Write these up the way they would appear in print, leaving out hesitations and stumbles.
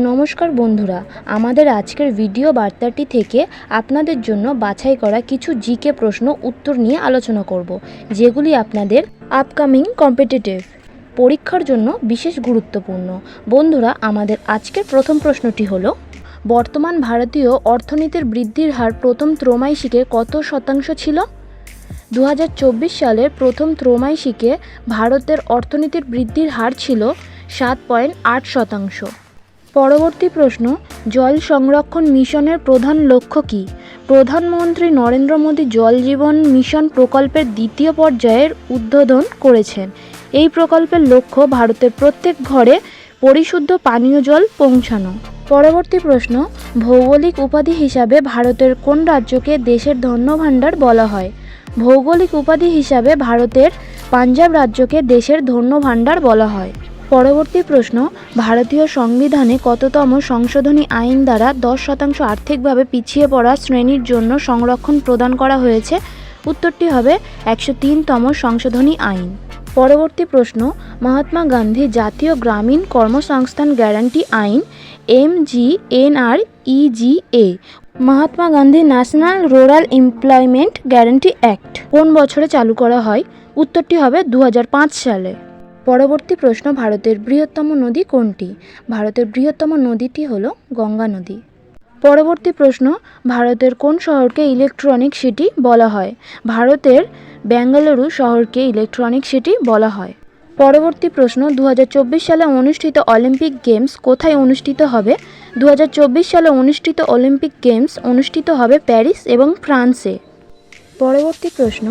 নমস্কার বন্ধুরা, আমাদের আজকের ভিডিও বার্তাটি থেকে আপনাদের জন্য বাছাই করা কিছু জিকে প্রশ্ন উত্তর নিয়ে আলোচনা করব, যেগুলি আপনাদের আপকামিং কম্পিটিটিভ পরীক্ষার জন্য বিশেষ গুরুত্বপূর্ণ। বন্ধুরা, আমাদের আজকের প্রথম প্রশ্নটি হলো, বর্তমান ভারতীয় অর্থনীতির বৃদ্ধির হার প্রথম ত্রৈমাসিকে কত শতাংশ ছিল? 2024 সালের প্রথম ত্রৈমাসিকে ভারতের অর্থনীতির বৃদ্ধির হার ছিল 7.8%। পরবর্তী প্রশ্ন, জল সংরক্ষণ মিশনের প্রধান লক্ষ্য কী? প্রধানমন্ত্রী নরেন্দ্র মোদী জল জীবন মিশন প্রকল্পের দ্বিতীয় পর্যায়ের উদ্বোধন করেছেন। এই প্রকল্পের লক্ষ্য ভারতের প্রত্যেক ঘরে পরিশুদ্ধ পানীয় জল পৌঁছানো। পরবর্তী প্রশ্ন, ভৌগোলিক উপাধি হিসাবে ভারতের কোন রাজ্যকে দেশের ধন্যভাণ্ডার বলা হয়? ভৌগোলিক উপাধি হিসাবে ভারতের পাঞ্জাব রাজ্যকে দেশের ধন্যভাণ্ডার বলা হয়। পরবর্তী প্রশ্ন, ভারতীয় সংবিধানে কততম সংশোধনী আইন দ্বারা 10% আর্থিকভাবে পিছিয়ে পড়া শ্রেণীর জন্য সংরক্ষণ প্রদান করা হয়েছে? উত্তরটি হবে 103তম সংশোধনী আইন। পরবর্তী প্রশ্ন, মহাত্মা গান্ধী জাতীয় গ্রামীণ কর্মসংস্থান গ্যারান্টি আইন MGNREGA, Mahatma Gandhi national rural employment guarantee act কোন বছরে চালু করা হয়? উত্তরটি হবে 2005 সালে। পরবর্তী প্রশ্ন, ভারতের বৃহত্তম নদী কোনটি? ভারতের বৃহত্তম নদীটি হল গঙ্গা নদী। পরবর্তী প্রশ্ন, ভারতের কোন শহরকে ইলেকট্রনিক সিটি বলা হয়? ভারতের বেঙ্গালুরু শহরকে ইলেকট্রনিক সিটি বলা হয়। পরবর্তী প্রশ্ন, 2024 সালে অনুষ্ঠিত অলিম্পিক গেমস কোথায় অনুষ্ঠিত হবে? 2024 সালে অনুষ্ঠিত অলিম্পিক গেমস অনুষ্ঠিত হবে প্যারিস এবং ফ্রান্সে। পরবর্তী প্রশ্ন,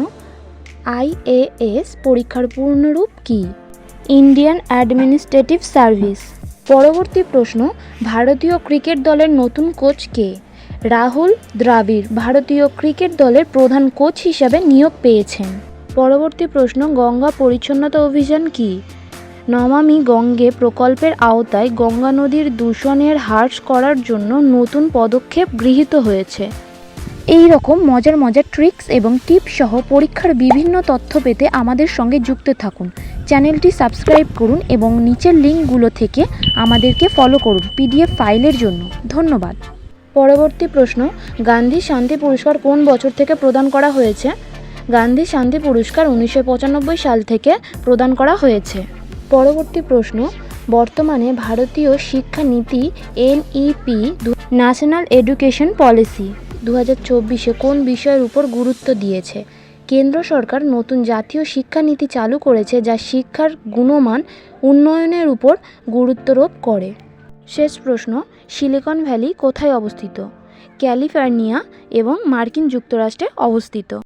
IAS পরীক্ষার পূর্ণরূপ কী? Indian administrative service. পরবর্তী প্রশ্ন, ভারতীয় ক্রিকেট দলের নতুন কোচ কে? রাহুল দ্রাবিড় ভারতীয় ক্রিকেট দলের প্রধান কোচ হিসাবে নিয়োগ পেয়েছেন। পরবর্তী প্রশ্ন, গঙ্গা পরিচ্ছন্নতা অভিযান কি? নমামি গঙ্গে প্রকল্পের আওতায় গঙ্গা নদীর দূষণের হ্রাস করার জন্য নতুন পদক্ষেপ গৃহীত হয়েছে। এই রকম মজার মজার ট্রিক্স এবং টিপস সহ পরীক্ষার বিভিন্ন তথ্য পেতে আমাদের সঙ্গে যুক্ত থাকুন। চ্যানেলটি সাবস্ক্রাইব করুন এবং নিচের লিঙ্কগুলো থেকে আমাদেরকে ফলো করুন PDF ফাইলের জন্য। ধন্যবাদ। পরবর্তী প্রশ্ন, গান্ধী শান্তি পুরস্কার কোন বছর থেকে প্রদান করা হয়েছে? গান্ধী শান্তি পুরস্কার 1995 সাল থেকে প্রদান করা হয়েছে। পরবর্তী প্রশ্ন, বর্তমানে ভারতীয় শিক্ষা নীতি NEP ন্যাশনাল এডুকেশন পলিসি 2024-এ কোন বিষয়ের উপর গুরুত্ব দিয়েছে? কেন্দ্র সরকার নতুন জাতীয় শিক্ষানীতি চালু করেছে যা শিক্ষার গুণমান উন্নয়নের উপর গুরুত্বারোপ করে। শেষ প্রশ্ন, সিলিকন ভ্যালি কোথায় অবস্থিত? ক্যালিফোর্নিয়া এবং মার্কিন যুক্তরাষ্ট্রে অবস্থিত।